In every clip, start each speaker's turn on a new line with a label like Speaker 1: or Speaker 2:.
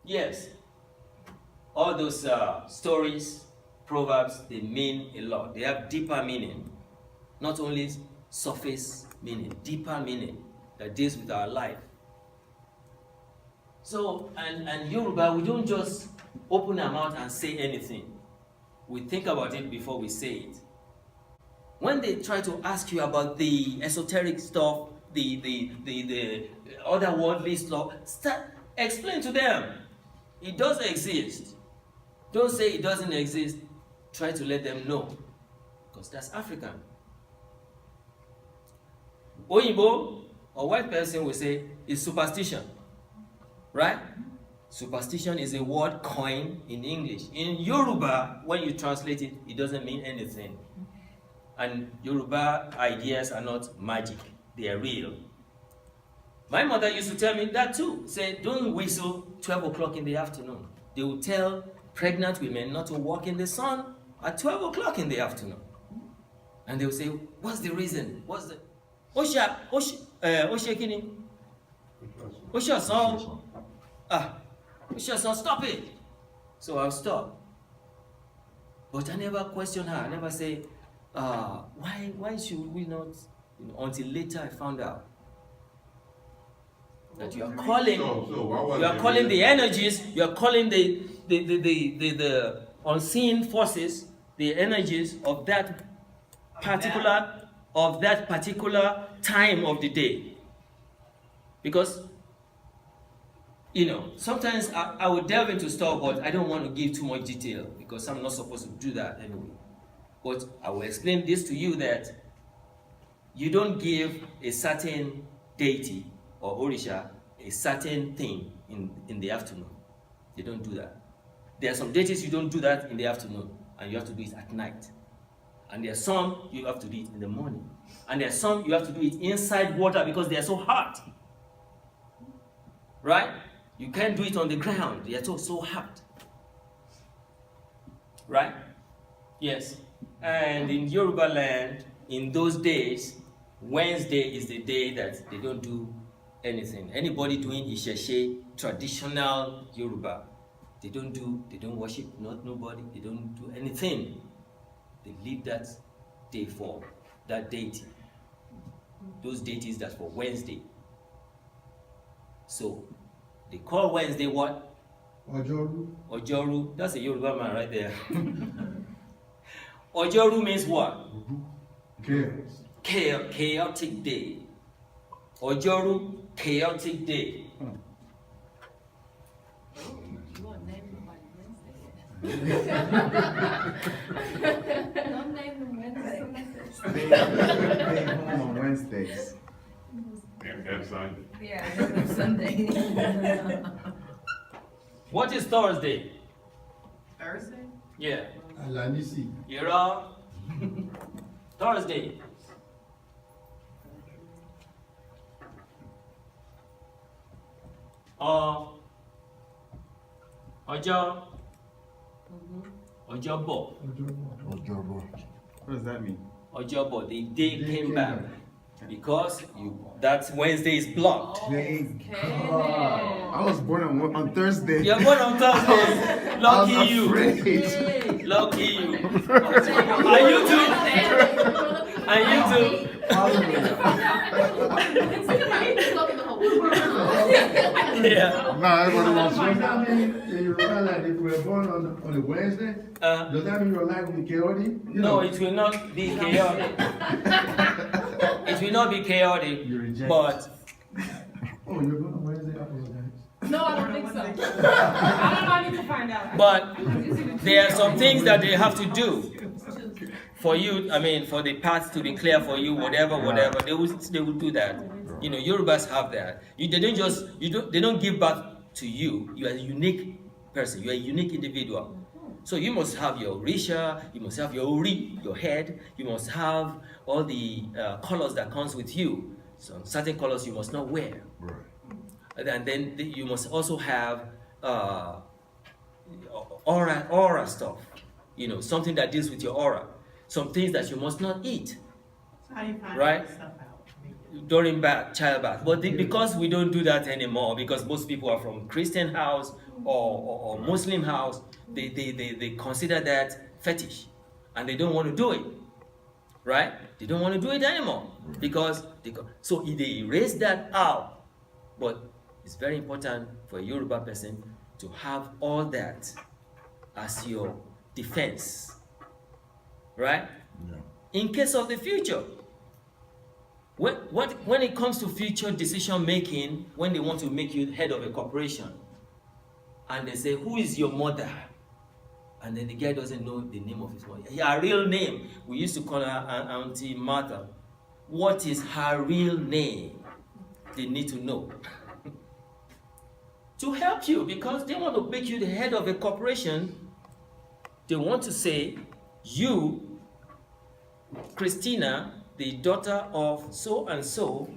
Speaker 1: Yes. All those stories, proverbs, they mean a lot. They have deeper meaning. Not only surface meaning, deeper meaning that deals with our life. So, and Yoruba, we don't just open our mouth and say anything. We think about it before we say it. When they try to ask you about the esoteric stuff, the otherworldly stuff, explain to them. It does exist. Don't say it doesn't exist. Try to let them know. Because that's African. Oyibo, or white person will say, it's superstition. Right? Superstition is a word coined in English. In Yoruba, when you translate it, it doesn't mean anything. And Yoruba ideas are not magic. They are real. My mother used to tell me that too. Say, don't whistle 12 o'clock in the afternoon. They will tell pregnant women not to walk in the sun at 12 o'clock in the afternoon. And they will say, what's the reason? What's the... Osha kini? Osha son. Osha son, stop it. So I'll stop. But I never question her. I never say, why should we not? Until later I found out that you are calling, you are calling the energies, you are calling the unseen forces, the energies of that particular time of the day. Because sometimes I would delve into stuff, but I don't want to give too much detail because I'm not supposed to do that anyway. But I will explain this to you that you don't give a certain deity or Orisha a certain thing in the afternoon. They don't do that. There are some deities you don't do that in the afternoon, and you have to do it at night. And there are some you have to do it in the morning. And there are some you have to do it inside water because they are so hot. Right? You can't do it on the ground. They are so hot. Right? Yes. And in Yoruba land, in those days, Wednesday is the day that they don't do anything. Anybody doing Isheshe, traditional Yoruba, they don't worship nobody, they don't do anything. They leave that day for that deity. Those deities that's for Wednesday. So they call Wednesday what?
Speaker 2: Ojoru.
Speaker 1: Ojoru. That's a Yoruba man right there. Ojoru means what?
Speaker 2: Chaos.
Speaker 1: Chaotic day. Ojoru, chaotic day.
Speaker 3: Don't name them Wednesdays.
Speaker 2: Stay home on Wednesdays.
Speaker 4: And Sunday.
Speaker 3: Yeah, Sunday.
Speaker 1: What is Thursday?
Speaker 3: Thursday?
Speaker 1: Yeah.
Speaker 2: Alanisi.
Speaker 1: You're all Thursday. Ojobo.
Speaker 2: What does that mean?
Speaker 1: Ojobo, the day came back. Because that Wednesday is blocked.
Speaker 2: Thank God. I was born on Thursday.
Speaker 1: You're born on Thursday. Lucky you. Lucky you. And you too. And you too. Yeah.
Speaker 2: No, everybody wants to. Does that mean you realize that if we're born on a Wednesday, does that mean your life will be chaotic?
Speaker 1: No, it will not be chaotic. It will not be chaotic, but...
Speaker 2: Oh, you're born on Wednesday? I apologize.
Speaker 3: No, I don't think so. I don't know, I need to find out.
Speaker 1: But there are some things that they have to do for you, for the path to be clear for you, whatever, they will do that. Yorubas have that. They don't give birth to you. You are a unique person. You are a unique individual. So you must have your Risha, you must have your Ori, your head, you must have all the colors that comes with you. So certain colors you must not wear.
Speaker 2: Right.
Speaker 1: And then you must also have aura stuff. Something that deals with your aura. Some things that you must not eat.
Speaker 5: How do you find
Speaker 1: Right?
Speaker 5: that stuff out?
Speaker 1: during childbirth. But because we don't do that anymore, because most people are from Christian house or Muslim house, they consider that fetish, and they don't want to do it, right? They don't want to do it anymore because so they erase that out. But it's very important for a Yoruba person to have all that as your defense, right?
Speaker 2: Yeah.
Speaker 1: In case of the future. When it comes to future decision making, when they want to make you head of a corporation, and they say, who is your mother? And then the guy doesn't know the name of his mother. Her real name, we used to call her Auntie Martha. What is her real name? They need to know. To help you, because they want to make you the head of a corporation. They want to say, you, Christina, the daughter of so and so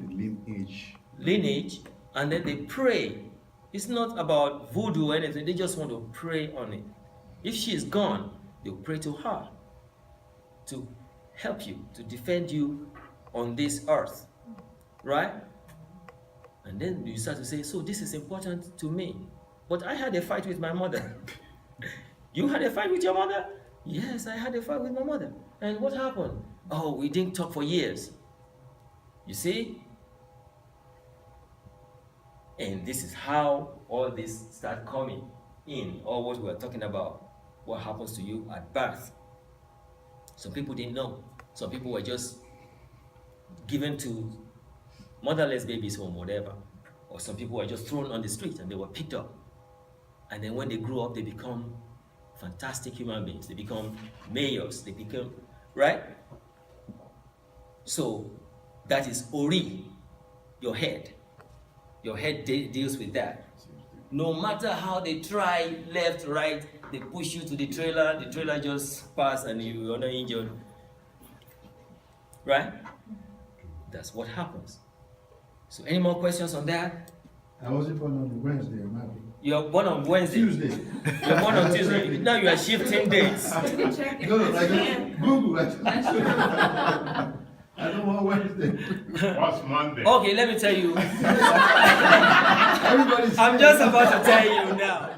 Speaker 1: lineage, and then they pray. It's not about voodoo or anything, they just want to pray on it. If she is gone, they'll pray to her to help you, to defend you on this earth, right? And then you start to say, so this is important to me. But I had a fight with my mother. You had a fight with your mother? Yes, I had a fight with my mother. And what happened? Oh, we didn't talk for years. You see? And this is how all this start coming in, or what we're talking about, what happens to you at birth. Some people didn't know. Some people were just given to motherless babies home, whatever. Or some people were just thrown on the street and they were picked up. And then when they grew up, they become fantastic human beings. They become mayors. They become, right? So that is Ori, your head. Your head deals with that. No matter how they try, left, right, they push you to the trailer just pass and you are not injured. Right? That's what happens. So any more questions on that?
Speaker 2: I wasn't born on Wednesday, maybe.
Speaker 1: You're born on Wednesday.
Speaker 2: Tuesday.
Speaker 1: You're born on Tuesday. Now you are shifting dates.
Speaker 3: You can check it.
Speaker 2: No, I just Google. I don't want Wednesday.
Speaker 4: What's Monday?
Speaker 1: Okay, let me tell you.
Speaker 2: Everybody's
Speaker 1: I'm just about to tell you now.